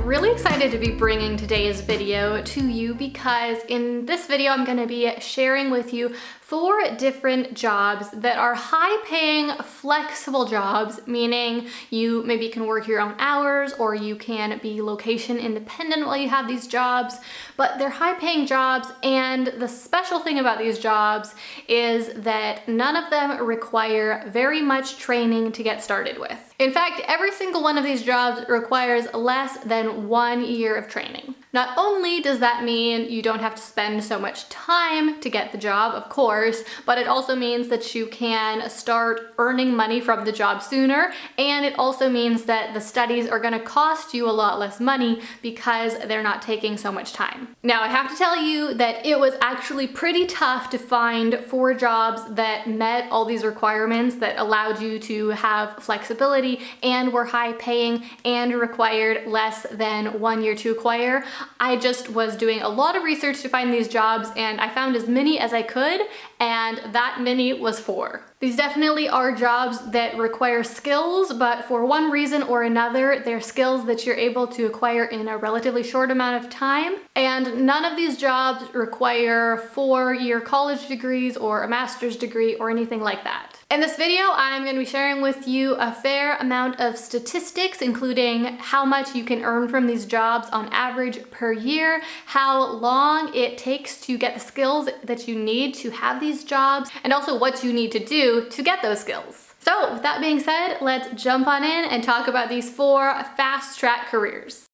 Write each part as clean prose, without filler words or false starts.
really excited to be bringing today's video to you because in this video I'm going to be sharing with you 4 different jobs that are high-paying, flexible jobs, meaning you maybe can work your own hours or you can be location independent while you have these jobs, but they're high-paying jobs, and the special thing about these jobs is that none of them require very much training to get started with. In fact, every single one of these jobs requires less than 1 year of training. Not only does that mean you don't have to spend so much time to get the job, of course, but it also means that you can start earning money from the job sooner, and it also means that the studies are going to cost you a lot less money because they're not taking so much time. Now, I have to tell you that it was actually pretty tough to find 4 jobs that met all these requirements, that allowed you to have flexibility and were high paying and required less than 1 year to acquire. I just was doing a lot of research to find these jobs, and I found as many as I could, and that many was 4. These definitely are jobs that require skills, but for one reason or another, they're skills that you're able to acquire in a relatively short amount of time. And none of these jobs require 4-year college degrees or a master's degree or anything like that. In this video, I'm going to be sharing with you a fair amount of statistics, including how much you can earn from these jobs on average per year, how long it takes to get the skills that you need to have these jobs, and also what you need to do to get those skills. So with that being said, let's jump on in and talk about these 4 fast-track careers.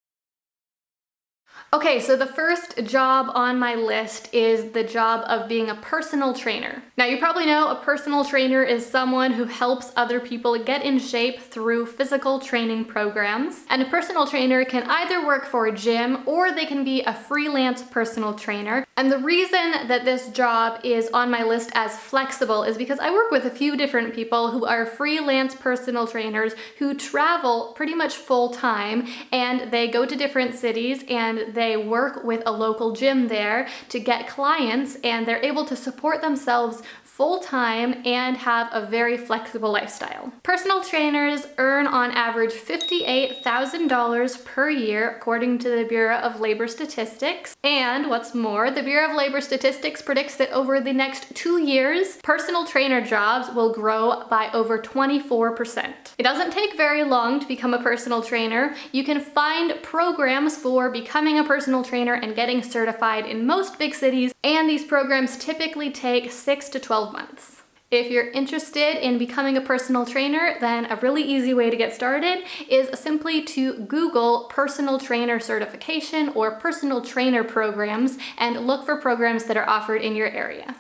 Okay, so the first job on my list is the job of being a personal trainer. Now, you probably know a personal trainer is someone who helps other people get in shape through physical training programs. And a personal trainer can either work for a gym or they can be a freelance personal trainer. And the reason that this job is on my list as flexible is because I work with a few different people who are freelance personal trainers who travel pretty much full time, and they go to different cities and they work with a local gym there to get clients, and they're able to support themselves full-time and have a very flexible lifestyle. Personal trainers earn on average $58,000 per year according to the Bureau of Labor Statistics. And what's more, the Bureau of Labor Statistics predicts that over the next 2 years, personal trainer jobs will grow by over 24%. It doesn't take very long to become a personal trainer. You can find programs for becoming a personal trainer and getting certified in most big cities, and these programs typically take 6 to 12 months. If you're interested in becoming a personal trainer, then a really easy way to get started is simply to Google personal trainer certification or personal trainer programs and look for programs that are offered in your area.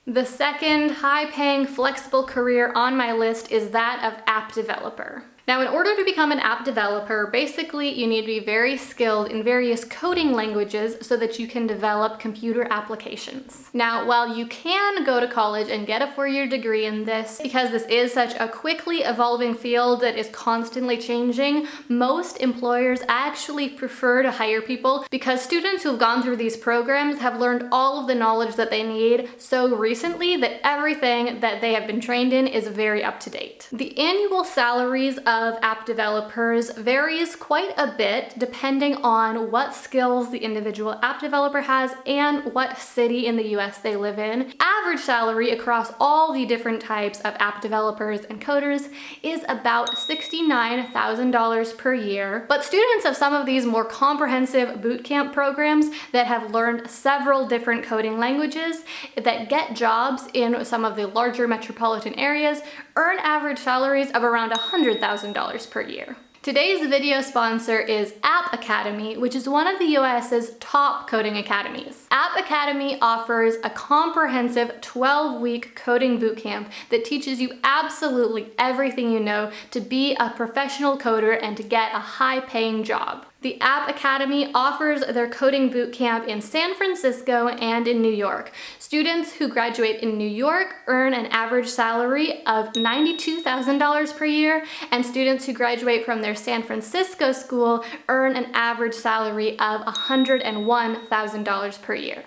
The second high-paying, flexible career on my list is that of app developer. Now, in order to become an app developer, basically you need to be very skilled in various coding languages so that you can develop computer applications. Now, while you can go to college and get a 4-year degree in this, because this is such a quickly evolving field that is constantly changing, most employers actually prefer to hire people because students who've gone through these programs have learned all of the knowledge that they need so recently that everything that they have been trained in is very up to date. The annual salaries of app developers varies quite a bit depending on what skills the individual app developer has and what city in the US they live in. Average salary across all the different types of app developers and coders is about $69,000 per year, but students of some of these more comprehensive bootcamp programs that have learned several different coding languages that get jobs in some of the larger metropolitan areas earn average salaries of around $100,000 per year. Today's video sponsor is App Academy, which is one of the US's top coding academies. App Academy offers a comprehensive 12-week coding bootcamp that teaches you absolutely everything you know to be a professional coder and to get a high-paying job. The App Academy offers their coding bootcamp in San Francisco and in New York. Students who graduate in New York earn an average salary of $92,000 per year, and students who graduate from their San Francisco school earn an average salary of $101,000 per year.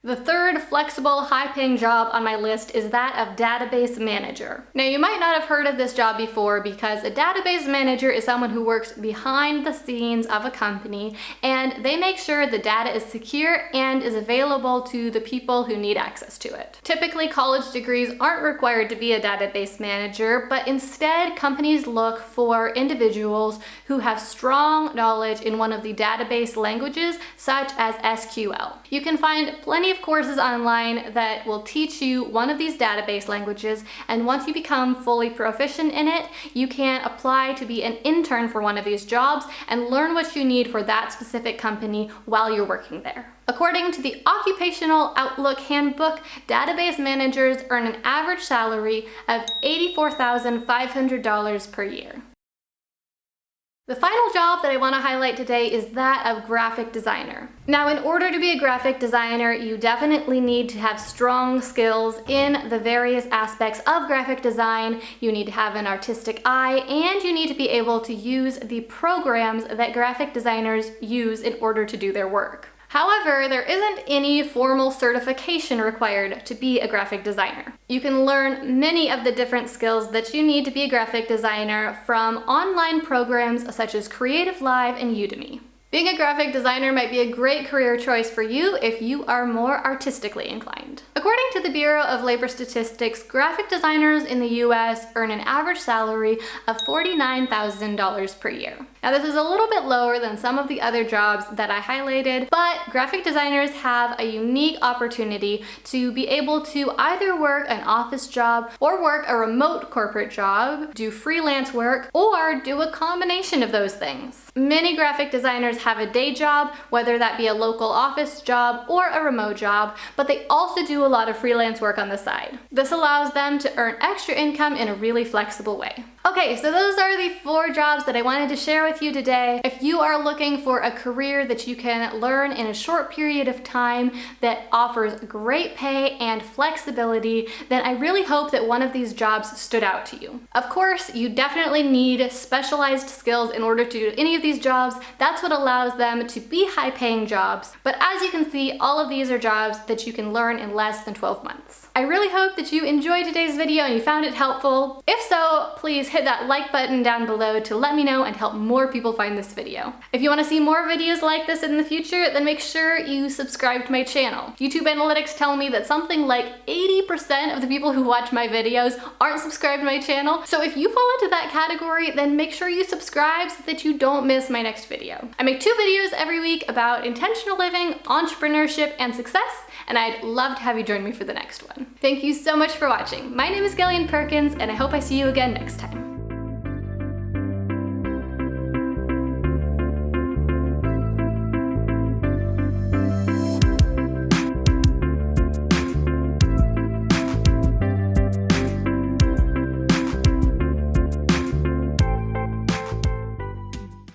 The third flexible, high-paying job on my list is that of database manager. Now, you might not have heard of this job before because a database manager is someone who works behind the scenes of a company, and they make sure the data is secure and is available to the people who need access to it. Typically, college degrees aren't required to be a database manager, but instead, companies look for individuals who have strong knowledge in one of the database languages, such as SQL. You can find plenty of courses online that will teach you one of these database languages, and once you become fully proficient in it, you can apply to be an intern for one of these jobs and learn what you need for that specific company while you're working there. According to the Occupational Outlook Handbook, database managers earn an average salary of $84,500 per year. The final job that I want to highlight today is that of graphic designer. Now, in order to be a graphic designer, you definitely need to have strong skills in the various aspects of graphic design. You need to have an artistic eye, and you need to be able to use the programs that graphic designers use in order to do their work. However, there isn't any formal certification required to be a graphic designer. You can learn many of the different skills that you need to be a graphic designer from online programs such as Creative Live and Udemy. Being a graphic designer might be a great career choice for you if you are more artistically inclined. According to the Bureau of Labor Statistics, graphic designers in the US earn an average salary of $49,000 per year. Now, this is a little bit lower than some of the other jobs that I highlighted, but graphic designers have a unique opportunity to be able to either work an office job or work a remote corporate job, do freelance work, or do a combination of those things. Many graphic designers have a day job, whether that be a local office job or a remote job, but they also do a lot of freelance work on the side. This allows them to earn extra income in a really flexible way. Okay, so those are the 4 jobs that I wanted to share with you today. If you are looking for a career that you can learn in a short period of time that offers great pay and flexibility, then I really hope that one of these jobs stood out to you. Of course, you definitely need specialized skills in order to do any of these jobs. That's what allows them to be high-paying jobs. But as you can see, all of these are jobs that you can learn in less than 12 months. I really hope that you enjoyed today's video and you found it helpful. If so, please hit that like button down below to let me know and help more people find this video. If you want to see more videos like this in the future, then make sure you subscribe to my channel. YouTube analytics tell me that something like 80% of the people who watch my videos aren't subscribed to my channel. So if you fall into that category, then make sure you subscribe so that you don't miss my next video. I make 2 videos every week about intentional living, entrepreneurship, and success, and I'd love to have you join me for the next one. Thank you so much for watching. My name is Gillian Perkins, and I hope I see you again next time.